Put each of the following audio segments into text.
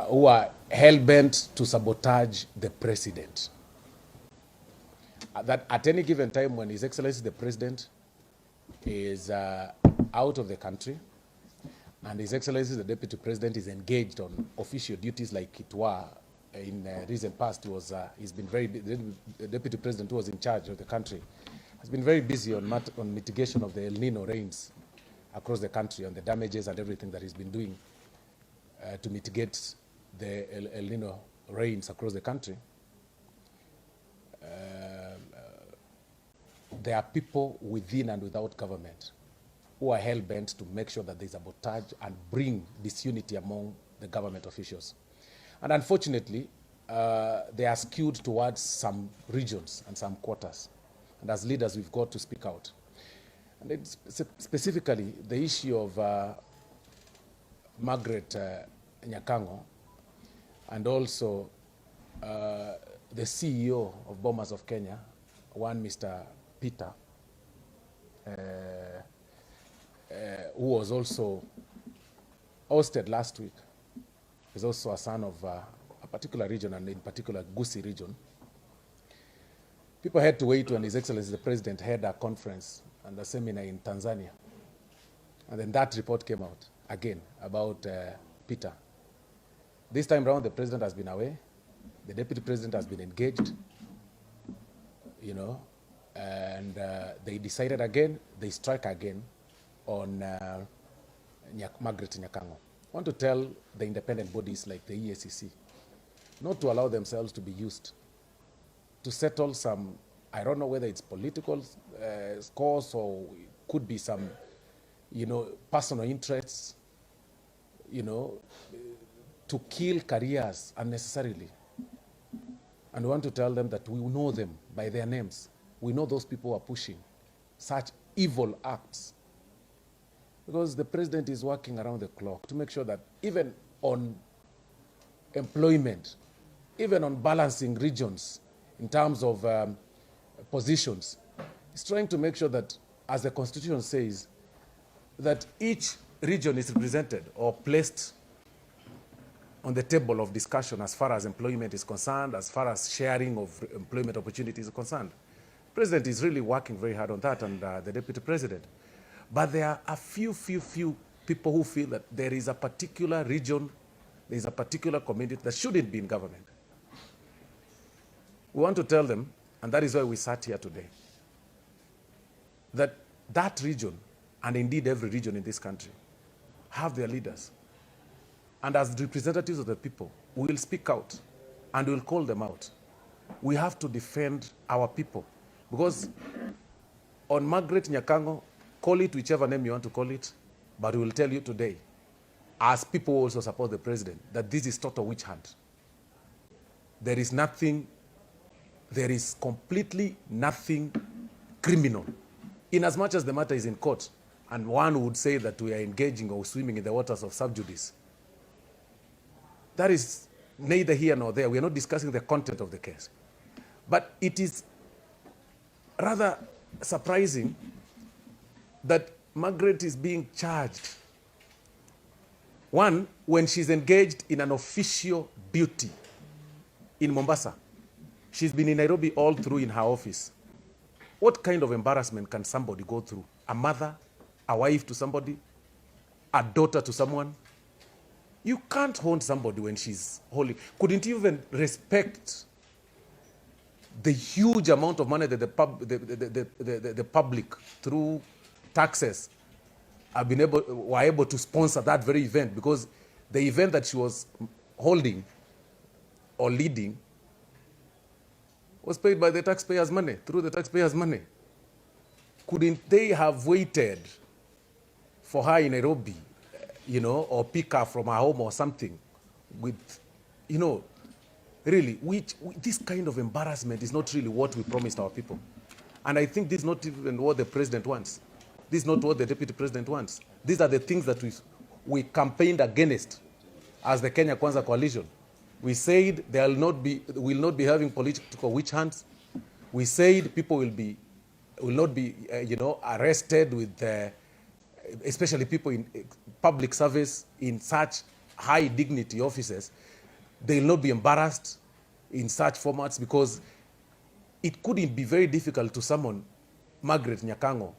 who are hell-bent to sabotage the president. That at any given time when His Excellency the President is out of the country and His Excellency the Deputy President is engaged on official duties like it were in recent past, he's been the Deputy President who was in charge of the country has been very busy on mitigation of the El Nino rains across the country, on the damages and everything that he's been doing to mitigate the El Nino rains across the country. There are people within and without government who are hell-bent to make sure that there's sabotage and bring disunity among the government officials. And unfortunately, they are skewed towards some regions and some quarters. And as leaders, we've got to speak out. And it's specifically the issue of Margaret Nyakango and also the CEO of Bombers of Kenya, one Mr. Peter, who was also ousted last week. He's also a son of a particular region, and in particular Kisii region. People had to wait when His Excellency the President had a conference and a seminar in Tanzania. And then that report came out again about Peter. This time around, the President has been away. The Deputy President has been engaged, you know, and they decided again, they strike again on Margaret Nyakango. I want to tell the independent bodies like the EACC not to allow themselves to be used to settle some, I don't know whether it's political scores or it could be some, you know, personal interests, you know, to kill careers unnecessarily. And we want to tell them that we know them by their names. We know those people who are pushing such evil acts. Because the President is working around the clock to make sure that even on employment, even on balancing regions in terms of positions, he's trying to make sure that, as the Constitution says, that each region is represented or placed on the table of discussion as far as employment is concerned, as far as sharing of employment opportunities is concerned. The President is really working very hard on that, and the Deputy President. But there are a few people who feel that there is a particular region, there is a particular community that shouldn't be in government. We want to tell them, and that is why we sat here today, that that region, and indeed every region in this country, have their leaders. And as representatives of the people, we will speak out and we will call them out. We have to defend our people. Because on Margaret Nyakango, call it whichever name you want to call it, but we will tell you today, as people who also support the President, that this is total witch hunt. There is nothing, there is completely nothing criminal. In as much as the matter is in court, and one would say that we are engaging or swimming in the waters of sub judice, that is neither here nor there. We are not discussing the content of the case. But it is rather surprising that Margaret is being charged. One, when she's engaged in an official duty in Mombasa. She's been in Nairobi all through in her office. What kind of embarrassment can somebody go through? A mother, a wife to somebody, a daughter to someone? You can't hold somebody when she's holding. Couldn't you even respect the huge amount of money that the public, through taxes, were able to sponsor that very event? Because the event that she was holding or leading was paid by the taxpayers' money, through the taxpayers' money. Couldn't they have waited for her in Nairobi, you know, or pick her from her home or something with, you know, really, this kind of embarrassment is not really what we promised our people. And I think this is not even what the President wants. This is not what the Deputy President wants. These are the things that we campaigned against as the Kenya Kwanza coalition. We said there will not be having political witch hunts. We said people will not be arrested with, especially people in public service in such high dignity offices, they will not be embarrassed in such formats, because it couldn't be very difficult to summon Margaret Nyakango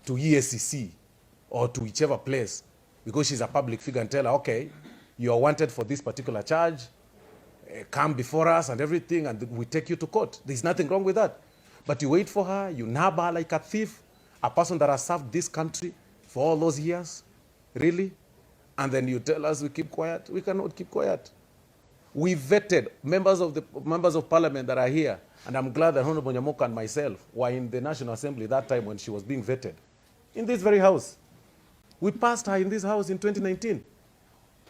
to EACC or to whichever place, because she's a public figure, and tell her, okay, you are wanted for this particular charge, come before us and everything, and we take you to court. There's nothing wrong with that. But you wait for her, you nab her like a thief, a person that has served this country for all those years, really? And then you tell us we keep quiet? We cannot keep quiet. We vetted members of parliament that are here, and I'm glad that Honorable Nyamoka and myself were in the National Assembly that time when she was being vetted. In this very house. We passed her in this house in 2019,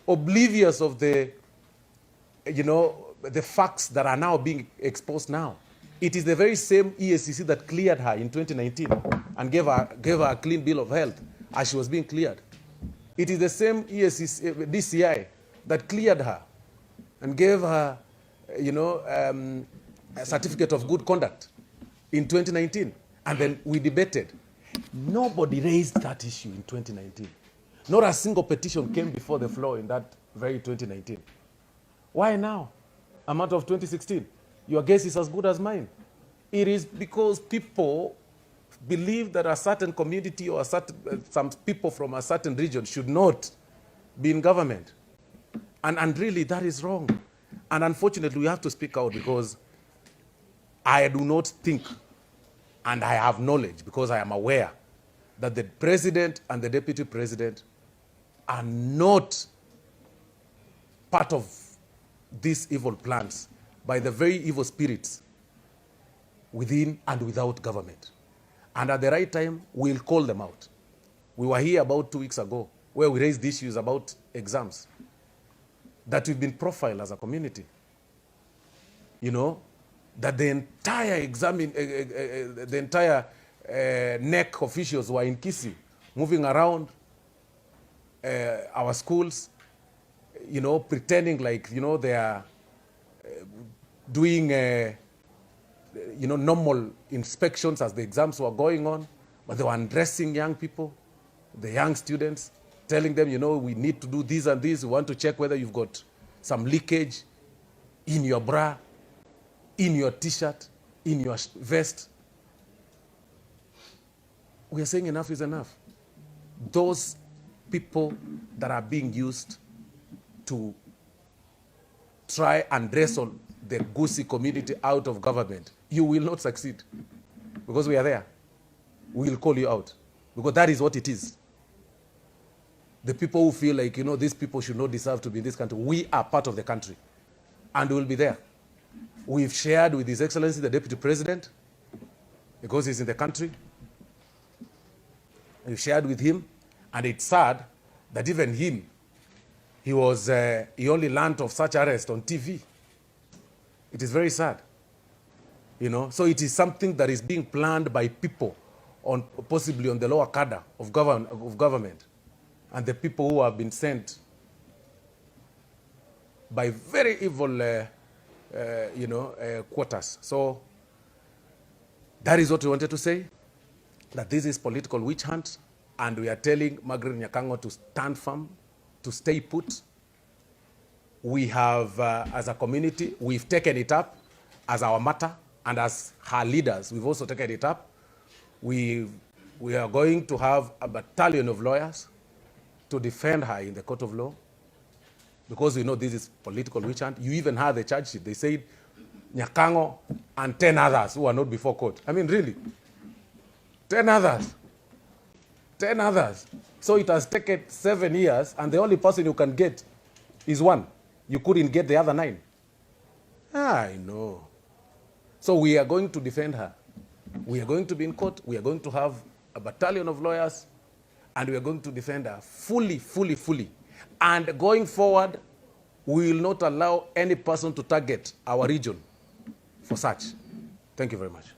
oblivious of the, the facts that are now being exposed now. It is the very same EACC that cleared her in 2019 and gave her a clean bill of health as she was being cleared. It is the same EACC, DCI that cleared her and gave her, a certificate of good conduct in 2019. And then we debated. Nobody raised that issue in 2019. Not a single petition came before the floor in that very 2019. Why now? A matter of 2016. Your guess is as good as mine. It is because people believe that a certain community or some people from a certain region should not be in government. And really, that is wrong. And unfortunately, we have to speak out, because I do not think, and I have knowledge, because I am aware, that the president and the deputy president are not part of these evil plans by the very evil spirits within and without government. And at the right time, we'll call them out. We were here about 2 weeks ago, where we raised issues about exams, that we've been profiled as a community. That the entire NEC officials were in Kisii, moving around our schools, pretending like, they are doing, normal inspections as the exams were going on, but they were undressing young people, the young students, telling them, we need to do this and this. We want to check whether you've got some leakage in your bra, in your t-shirt, in your vest. We are saying enough is enough. Those people that are being used to try and wrestle the Gusii community out of government, you will not succeed, because we are there. We will call you out, because that is what it is. The people who feel like, these people should not deserve to be in this country, we are part of the country, and we will be there. We've shared with His Excellency the Deputy President, because he's in the country. We've shared with him, and it's sad that even him, he only learned of such arrest on TV. It is very sad, So it is something that is being planned by people, possibly on the lower cadre of government, and the people who have been sent by very evil, quarters. So that is what we wanted to say, that this is political witch hunt, and we are telling Margaret Nyakango to stand firm, to stay put. We have, as a community, we've taken it up as our matter, and as her leaders, we've also taken it up. We are going to have a battalion of lawyers to defend her in the court of law, because we know this is political witch hunt. You even had the charge sheet. They said Nyakango and 10 others who are not before court. I mean, really? 10 others. 10 others. So it has taken 7 years, and the only person you can get is one. You couldn't get the other 9. I know. So we are going to defend her. We are going to be in court. We are going to have a battalion of lawyers, and we are going to defend her fully, fully, fully. And going forward, we will not allow any person to target our region for such. Thank you very much.